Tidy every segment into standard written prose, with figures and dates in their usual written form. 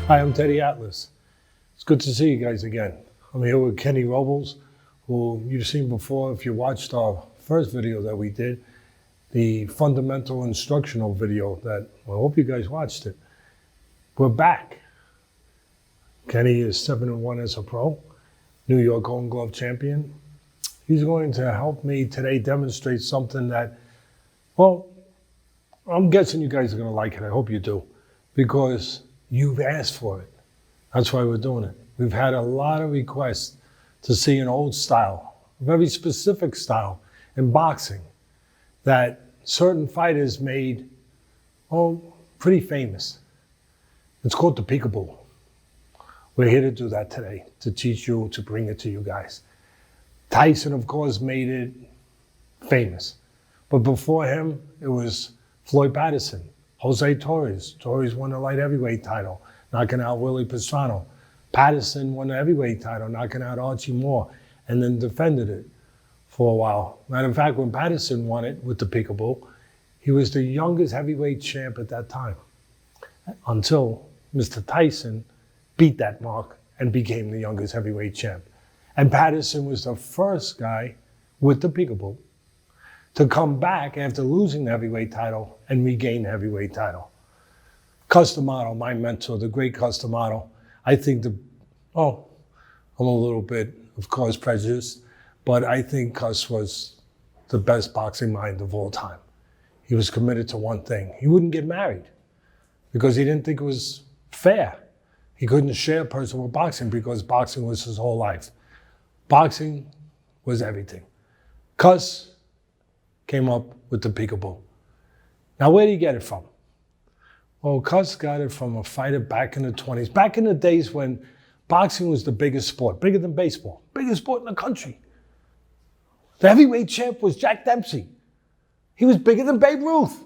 Hi, I'm Teddy Atlas. It's good to see you guys again. I'm here with Kenny Robles, who you've seen before if you watched our first video that we did, the fundamental instructional video that I hope you guys watched it. We're back. Kenny is 7-1 as a pro, New York Golden Glove champion. He's going to help me today demonstrate something that, well, I'm guessing you guys are going to like it. I hope you do, because you've asked for it. That's why we're doing it. We've had a lot of requests to see an old style, a very specific style in boxing that certain fighters made, pretty famous. It's called the peekaboo. We're here to do that today, to teach you, to bring it to you guys. Tyson, of course, made it famous. But before him, it was Floyd Patterson, Jose Torres. Torres won the light heavyweight title, knocking out Willie Pastrana. Patterson won the heavyweight title, knocking out Archie Moore, and then defended it for a while. Matter of fact, when Patterson won it with the peekaboo, he was the youngest heavyweight champ at that time, until Mr. Tyson beat that mark and became the youngest heavyweight champ. And Patterson was the first guy with the peekaboo to come back after losing the heavyweight title and regain the heavyweight title. Cus D'Amato, my mentor, the great Cus D'Amato, I think I'm a little bit, of course, prejudiced, but I think Cus was the best boxing mind of all time. He was committed to one thing. He wouldn't get married because he didn't think it was fair. He couldn't share personal boxing because boxing was his whole life. Boxing was everything. Cus came up with the peekaboo. Now, where did he get it from? Well, Cus got it from a fighter back in the 20s, back in the days when boxing was the biggest sport, bigger than baseball, biggest sport in the country. The heavyweight champ was Jack Dempsey. He was bigger than Babe Ruth.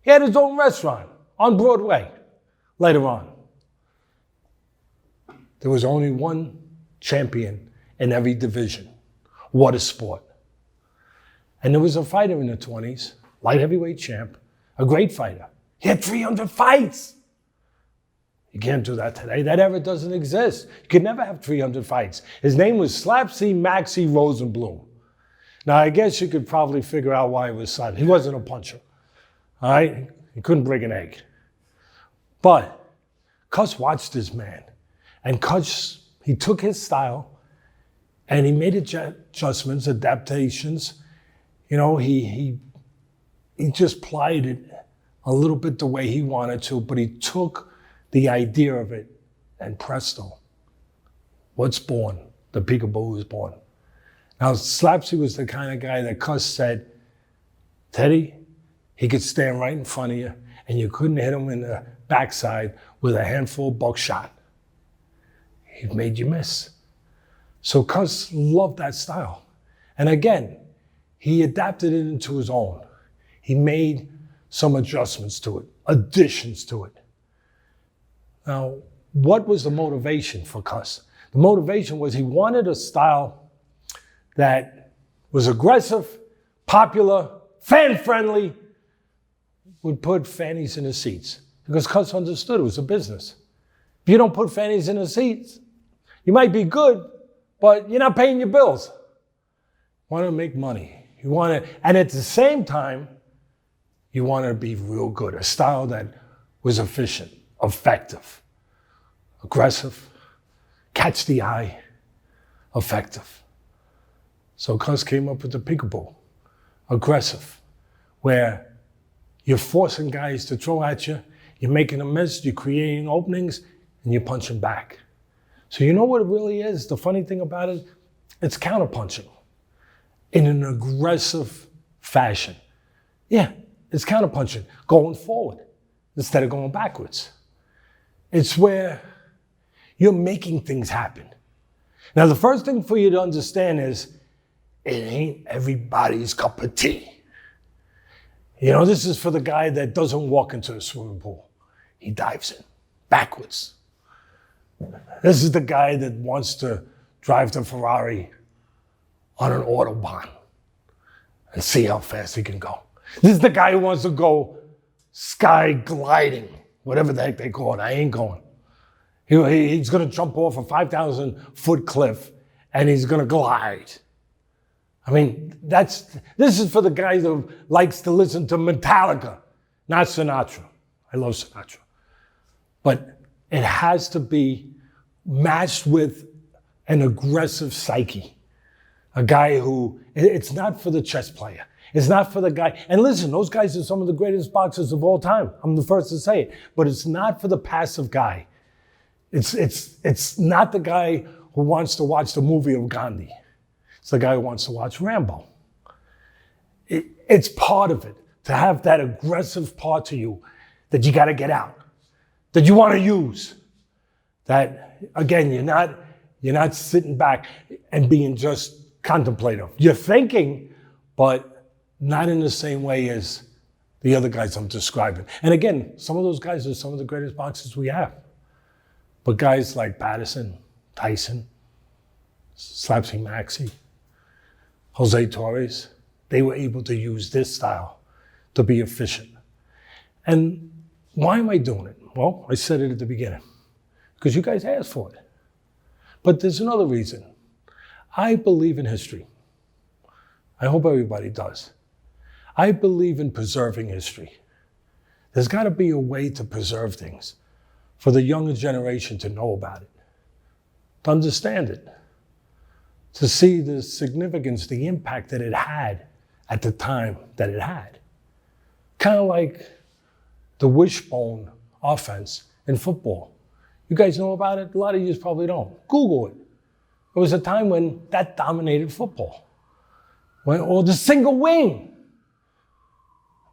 He had his own restaurant on Broadway later on. There was only one champion in every division. What a sport. And there was a fighter in the 20s, light heavyweight champ, a great fighter. He had 300 fights. You can't do that today. That ever doesn't exist. You could never have 300 fights. His name was Slapsy Maxie Rosenblum. Now, I guess you could probably figure out why he was silent. He wasn't a puncher, all right? He couldn't break an egg. But Cus watched this man, and Cus, he took his style, and he made adjustments, adaptations. You know, he just plied it a little bit the way he wanted to, but he took the idea of it, and presto, what's born? The peekaboo was born. Now, Slapsy was the kind of guy that Cus said, Teddy, he could stand right in front of you, and you couldn't hit him in the backside with a handful of buckshot. He made you miss. So Cus loved that style. And again, he adapted it into his own. He made some adjustments to it, additions to it. Now, what was the motivation for Cus? The motivation was he wanted a style that was aggressive, popular, fan-friendly, would put fannies in the seats. Because Cus understood it was a business. If you don't put fannies in the seats, you might be good, but you're not paying your bills. You want to make money. You want to, and at the same time, you want to be real good. A style that was efficient, effective, aggressive, catch the eye, effective. So Cus came up with the peekaboo, aggressive, where you're forcing guys to throw at you, you're making a miss, you're creating openings, and you're punching back. So you know what it really is? The funny thing about it, it's counterpunching in an aggressive fashion. Yeah, it's counterpunching, going forward instead of going backwards. It's where you're making things happen. Now, the first thing for you to understand is it ain't everybody's cup of tea. You know, this is for the guy that doesn't walk into the swimming pool. He dives in backwards. This is the guy that wants to drive the Ferrari on an Autobahn and see how fast he can go. This is the guy who wants to go sky gliding whatever the heck they call it. I ain't going. He's going to jump off a 5,000-foot cliff and he's going to glide. I mean, this is for the guy that likes to listen to Metallica, not Sinatra. I love Sinatra. But it has to be matched with an aggressive psyche. A guy who, it's not for the chess player. It's not for the guy. And listen, those guys are some of the greatest boxers of all time. I'm the first to say it. But it's not for the passive guy. It's not the guy who wants to watch the movie of Gandhi. It's the guy who wants to watch Rambo. It's part of it, to have that aggressive part to you that you got to get out, that you want to use. That, again, you're not sitting back and being just contemplative. You're thinking, but not in the same way as the other guys I'm describing. And again, some of those guys are some of the greatest boxers we have. But guys like Patterson, Tyson, Slapsy Maxey, Jose Torres, they were able to use this style to be efficient. And why am I doing it? Well, I said it at the beginning, because you guys asked for it. But there's another reason. I believe in history. I hope everybody does. I believe in preserving history. There's got to be a way to preserve things for the younger generation to know about it, to understand it, to see the significance, the impact that it had at the time that it had. Kind of like the wishbone offense in football. You guys know about it? A lot of you probably don't. Google it. There was a time when that dominated football. Or the single wing.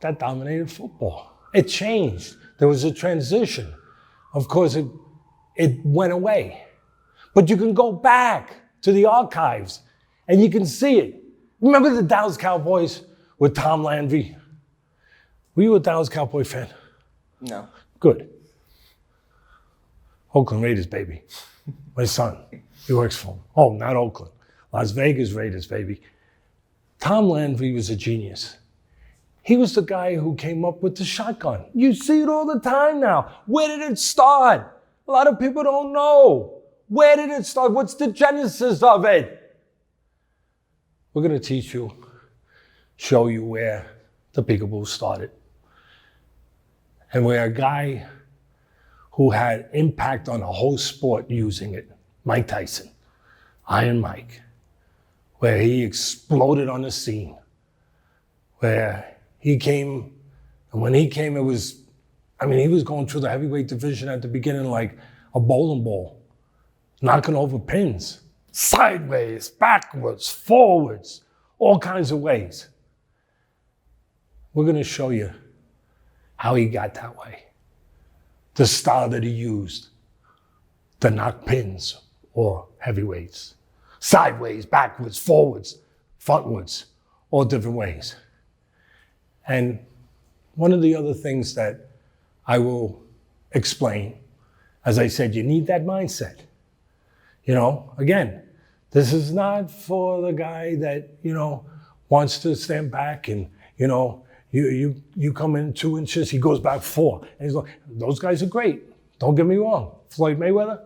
That dominated football. It changed. There was a transition. Of course, it went away. But you can go back to the archives and you can see it. Remember the Dallas Cowboys with Tom Landry? Were you a Dallas Cowboy fan? No. Good. Oakland Raiders, baby. My son, he works for them. Oh, not Oakland. Las Vegas Raiders, baby. Tom Landry was a genius. He was the guy who came up with the shotgun. You see it all the time now. Where did it start? A lot of people don't know. Where did it start? What's the genesis of it? We're going to teach you, show you where the peekaboo started. And where a guy who had impact on a whole sport using it, Mike Tyson, Iron Mike, where he exploded on the scene, where he came, and when he came, he was going through the heavyweight division at the beginning like a bowling ball, knocking over pins, sideways, backwards, forwards, all kinds of ways. We're going to show you how he got that way, the style that he used to knock pins or heavyweights, sideways, backwards, forwards, frontwards, all different ways. And one of the other things that I will explain, as I said, you need that mindset. You know, again, this is not for the guy that, wants to stand back and, you come in 2 inches, he goes back 4. And he's like, those guys are great. Don't get me wrong. Floyd Mayweather,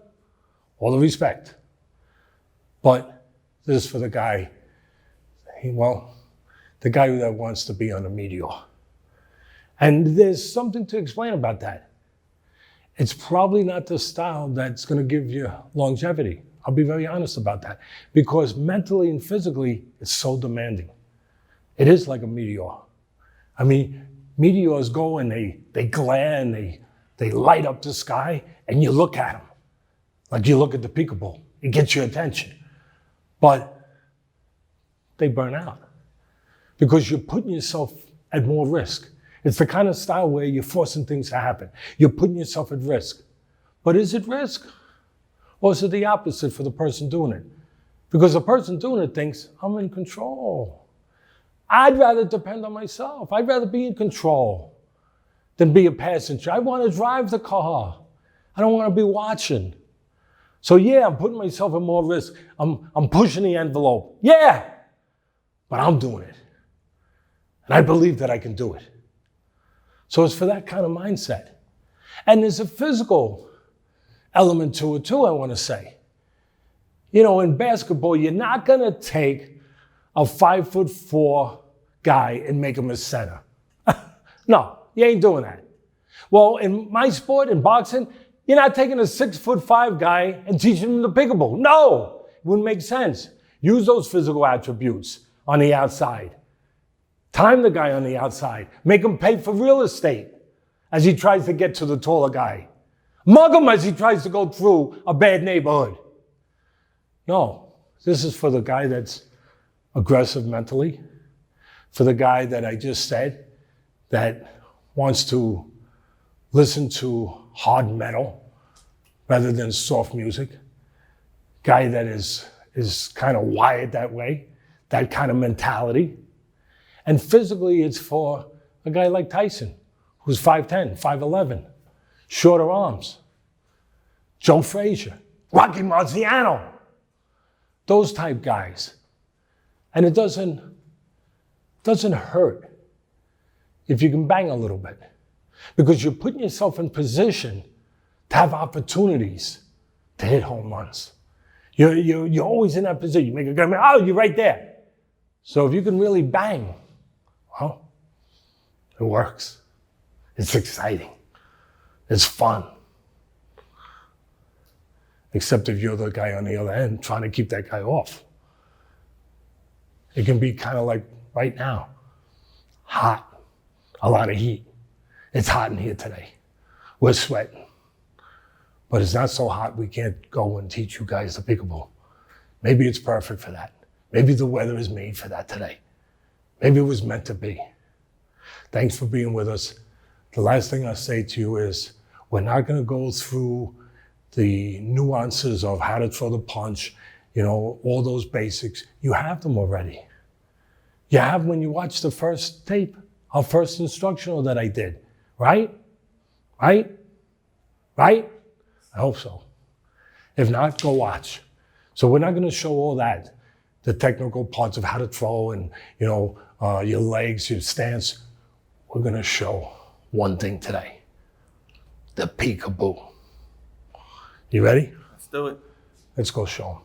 all the respect. But this is for the guy, the guy that wants to be on a meteor. And there's something to explain about that. It's probably not the style that's going to give you longevity. I'll be very honest about that. Because mentally and physically, it's so demanding. It is like a meteor. I mean, meteors go and they glare and they light up the sky, and you look at them. Like you look at the peekaboo. It gets your attention. But they burn out. Because you're putting yourself at more risk. It's the kind of style where you're forcing things to happen. You're putting yourself at risk. But is it risk? Or is it the opposite for the person doing it? Because the person doing it thinks, I'm in control. I'd rather depend on myself. I'd rather be in control than be a passenger. I want to drive the car. I don't want to be watching. So yeah, I'm putting myself at more risk. I'm pushing the envelope. Yeah, but I'm doing it. And I believe that I can do it. So it's for that kind of mindset. And there's a physical element to it too, I want to say. You know, in basketball, you're not going to take a 5'4" guy and make him a center. No, you ain't doing that. Well, in my sport, in boxing, you're not taking a 6'5" guy and teaching him the peekaboo. No, it wouldn't make sense. Use those physical attributes on the outside. Time the guy on the outside. Make him pay for real estate as he tries to get to the taller guy. Mug him as he tries to go through a bad neighborhood. No, this is for the guy that's aggressive mentally, for the guy that I just said that wants to listen to hard metal rather than soft music, guy that is kind of wired that way, that kind of mentality. And physically, it's for a guy like Tyson, who's 5'10", 5'11", shorter arms. Joe Frazier, Rocky Marciano, those type guys. And it doesn't hurt if you can bang a little bit, because you're putting yourself in position to have opportunities to hit home runs. You're always in that position. You make a guy, oh, you're right there. So if you can really bang, well, it works. It's exciting. It's fun. Except if you're the guy on the other end trying to keep that guy off. It can be kind of like right now, hot, a lot of heat. It's hot in here today. We're sweating. But it's not so hot we can't go and teach you guys the peekaboo. Maybe it's perfect for that. Maybe the weather is made for that today. Maybe it was meant to be. Thanks for being with us. The last thing I say to you is, we're not going to go through the nuances of how to throw the punch, you know, all those basics. You have them already. You have when you watch the first tape, our first instructional that I did, right? Right? Right? I hope so. If not, go watch. So we're not going to show all that, the technical parts of how to throw and, you know, your legs, your stance. We're going to show one thing today, the peekaboo. You ready? Let's do it. Let's go show them.